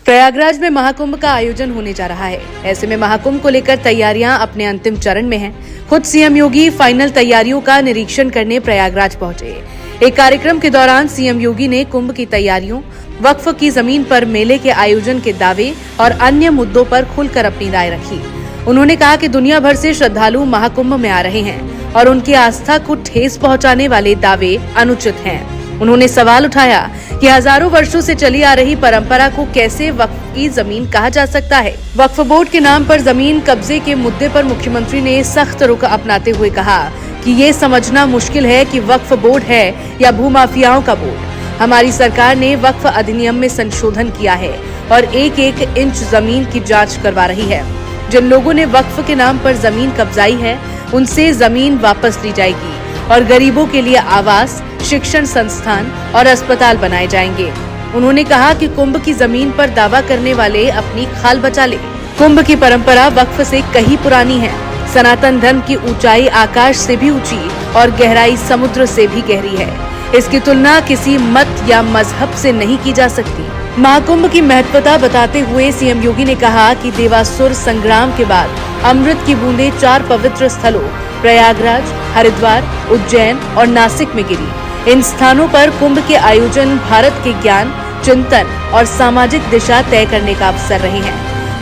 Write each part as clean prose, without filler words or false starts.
प्रयागराज में महाकुंभ का आयोजन होने जा रहा है। ऐसे में महाकुंभ को लेकर तैयारियां अपने अंतिम चरण में हैं। खुद सीएम योगी फाइनल तैयारियों का निरीक्षण करने प्रयागराज पहुंचे। एक कार्यक्रम के दौरान सीएम योगी ने कुंभ की तैयारियों, वक्फ की जमीन पर मेले के आयोजन के दावे और अन्य मुद्दों पर खुलकर अपनी राय रखी। उन्होंने कहा कि दुनिया भर से श्रद्धालु महाकुंभ में आ रहे हैं और उनकी आस्था को ठेस पहुंचाने वाले दावे अनुचित हैं। उन्होंने सवाल उठाया कि हजारों वर्षों से चली आ रही परंपरा को कैसे वक्फ की जमीन कहा जा सकता है। वक्फ बोर्ड के नाम पर जमीन कब्जे के मुद्दे पर मुख्यमंत्री ने सख्त रुख अपनाते हुए कहा कि ये समझना मुश्किल है कि वक्फ बोर्ड है या भूमाफियाओं का बोर्ड। हमारी सरकार ने वक्फ अधिनियम में संशोधन किया है और एक एक इंच जमीन की जांच करवा रही है। जिन लोगों ने वक्फ के नाम पर जमीन कब्जाई है, उनसे जमीन वापस ली जाएगी और गरीबों के लिए आवास, शिक्षण संस्थान और अस्पताल बनाए जाएंगे। उन्होंने कहा कि कुंभ की जमीन पर दावा करने वाले अपनी खाल बचा ले। कुंभ की परंपरा वक्फ से कहीं पुरानी है। सनातन धर्म की ऊंचाई आकाश से भी ऊंची और गहराई समुद्र से भी गहरी है। इसकी तुलना किसी मत या मजहब से नहीं की जा सकती। महाकुंभ की महत्वता बताते हुए सीएम योगी ने कहा कि देवासुर संग्राम के बाद अमृत की बूंदें 4 पवित्र स्थलों प्रयागराज, हरिद्वार, उज्जैन और नासिक में गिरी। इन स्थानों पर कुंभ के आयोजन भारत के ज्ञान, चिंतन और सामाजिक दिशा तय करने का अवसर रहे हैं।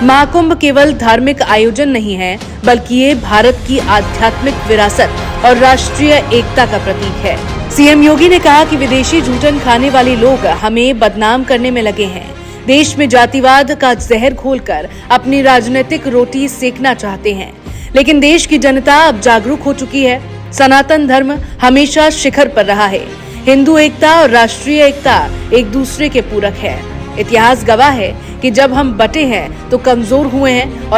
महाकुंभ केवल धार्मिक आयोजन नहीं है, बल्कि ये भारत की आध्यात्मिक विरासत और राष्ट्रीय एकता का प्रतीक है। सीएम योगी ने कहा कि विदेशी झूठन खाने वाले लोग हमें बदनाम करने में लगे हैं। देश में जातिवाद का जहर घोलकर अपनी राजनीतिक रोटी सेकना चाहते हैं, लेकिन देश की जनता अब जागरूक हो चुकी है। सनातन धर्म हमेशा शिखर पर रहा है। हिंदू एकता और राष्ट्रीय एकता एक दूसरे के पूरक है। इतिहास गवाह है कि जब हम बटे हैं तो कमजोर हुए हैं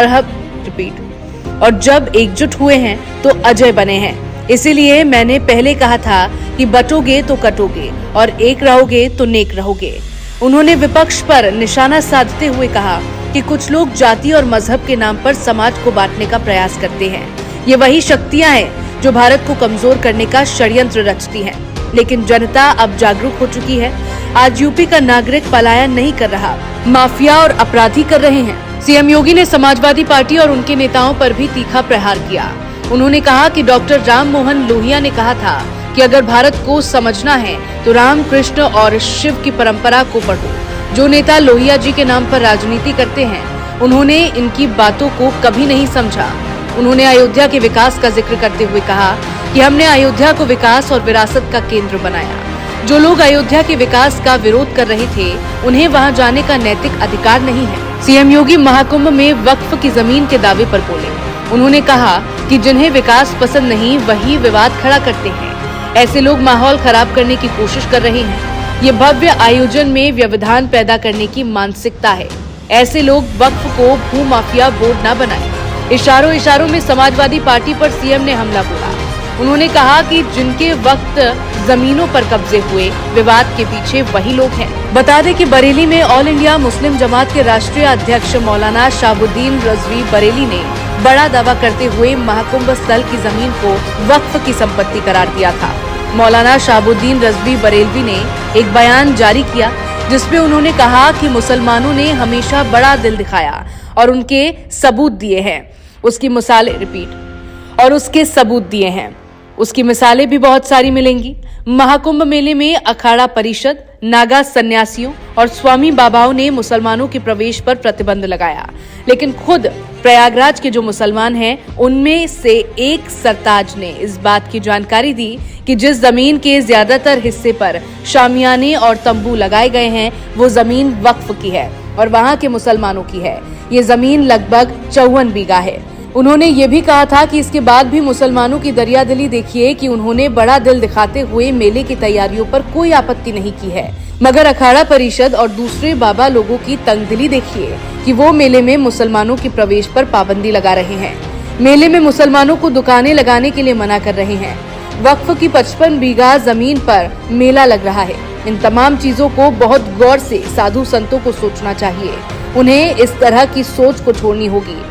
और जब एकजुट हुए हैं तो अजय बने हैं। इसीलिए मैंने पहले कहा था कि बटोगे तो कटोगे और एक रहोगे तो नेक रहोगे। उन्होंने विपक्ष पर निशाना साधते हुए कहा कि कुछ लोग जाति और मजहब के नाम पर समाज को बांटने का प्रयास करते हैं। ये वही शक्तियां हैं जो भारत को कमजोर करने का षड्यंत्र रचती हैं। लेकिन जनता अब जागरूक हो चुकी है। आज यूपी का नागरिक पलायन नहीं कर रहा, माफिया और अपराधी कर रहे हैं। सीएम योगी ने समाजवादी पार्टी और उनके नेताओं पर भी तीखा प्रहार किया। उन्होंने कहा कि डॉक्टर राम मोहन लोहिया ने कहा था कि अगर भारत को समझना है तो राम, कृष्ण और शिव की परंपरा को पढ़ो। जो नेता लोहिया जी के नाम पर राजनीति करते हैं, उन्होंने इनकी बातों को कभी नहीं समझा। उन्होंने अयोध्या के विकास का जिक्र करते हुए कहा कि हमने अयोध्या को विकास और विरासत का केंद्र बनाया। जो लोग अयोध्या के विकास का विरोध कर रहे थे, उन्हें वहां जाने का नैतिक अधिकार नहीं है। सीएम योगी महाकुंभ में वक्फ की जमीन के दावे पर बोले। उन्होंने कहा कि जिन्हें विकास पसंद नहीं, वही विवाद खड़ा करते हैं। ऐसे लोग माहौल खराब करने की कोशिश कर रहे हैं। ये भव्य आयोजन में व्यवधान पैदा करने की मानसिकता है। ऐसे लोग वक्फ को भूमाफिया बोर्ड न बनाएं। इशारों में समाजवादी पार्टी पर सीएम ने हमला बोला। उन्होंने कहा कि जिनके वक्त जमीनों पर कब्जे हुए, विवाद के पीछे वही लोग हैं। बता दें कि बरेली में ऑल इंडिया मुस्लिम जमात के राष्ट्रीय अध्यक्ष मौलाना शाहबुद्दीन रजवी बरेली ने बड़ा दावा करते हुए महाकुंभ स्थल की जमीन को वक्फ की संपत्ति करार दिया था। मौलाना शाहबुद्दीन रजवी बरेलवी ने एक बयान जारी किया, जिसमें उन्होंने कहा कि मुसलमानों ने हमेशा बड़ा दिल दिखाया और उनके सबूत दिए हैं। उसकी मिसालें भी बहुत सारी मिलेंगी। महाकुंभ मेले में अखाड़ा परिषद, नागा सन्यासियों और स्वामी बाबाओं ने मुसलमानों के प्रवेश पर प्रतिबंध लगाया, लेकिन खुद प्रयागराज के जो मुसलमान हैं, उनमें से एक सरताज ने इस बात की जानकारी दी कि जिस जमीन के ज्यादातर हिस्से पर शामियाने और तंबू लगाए गए हैं, वो जमीन वक्फ की है और वहां के मुसलमानों की है। ये जमीन लगभग 54 बीघा है। उन्होंने ये भी कहा था कि इसके बाद भी मुसलमानों की दरियादिली देखिए कि उन्होंने बड़ा दिल दिखाते हुए मेले की तैयारियों पर कोई आपत्ति नहीं की है, मगर अखाड़ा परिषद और दूसरे बाबा लोगों की तंगदिली देखिए कि वो मेले में मुसलमानों के प्रवेश पर पाबंदी लगा रहे हैं। मेले में मुसलमानों को दुकानें लगाने के लिए मना कर रहे हैं। वक्फ की 55 बीघा जमीन पर मेला लग रहा है। इन तमाम चीजों को बहुत गौर से साधु संतों को सोचना चाहिए। उन्हें इस तरह की सोच को छोड़नी होगी।